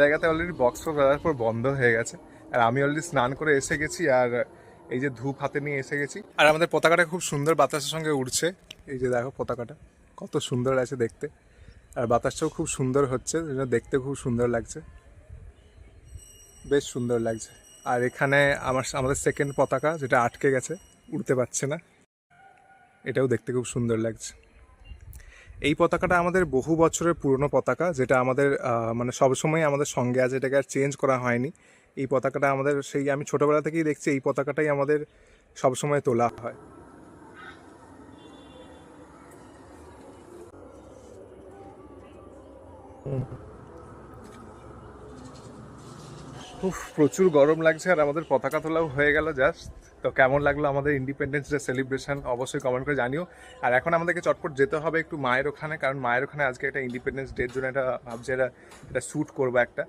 জায়গাতে already box বাজার পর বন্ধ হয়ে গেছে, আর আমি অলরেডি স্নান করে এসে গেছি, আর এই যে ধূপ হাতে নিয়ে এসে গেছি। আর আমাদের পতাকাটা খুব সুন্দর বাতাসের সঙ্গে উড়ছে। এই যে দেখো পতাকাটা কত সুন্দর আছে দেখতে, আর বাতাসটাও খুব সুন্দর হচ্ছে, যেটা দেখতে খুব সুন্দর লাগছে, বেশ সুন্দর লাগছে। আর এখানে আমাদের সেকেন্ড পতাকা যেটা আটকে গেছে, উড়তে পারছে না, এটাও দেখতে খুব সুন্দর লাগছে। এই পতাকাটা আমাদের বহু বছরের পুরনো পতাকা, যেটা আমাদের মানে সবসময় আমাদের সঙ্গে আছে, এটাকে আর চেঞ্জ করা হয়নি। এই পতাকাটা আমাদের সেই আমি ছোটোবেলা থেকেই দেখছি এই পতাকাটাই আমাদের সবসময় তোলা হয়। উফ, প্রচুর গরম লাগছে, আর আমাদের পতাকা তোলাও হয়ে গেল জাস্ট। তো কেমন লাগলো আমাদের ইন্ডিপেন্ডেন্স ডে সেলিব্রেশন অবশ্যই কমেন্ট করে জানিও। আর এখন আমাদেরকে চটপট যেতে হবে একটু মায়ের ওখানে, কারণ মায়ের ওখানে আজকে একটা ইন্ডিপেন্ডেন্স ডের জন্য একটা ভাবছি এটা শ্যুট করবো একটা।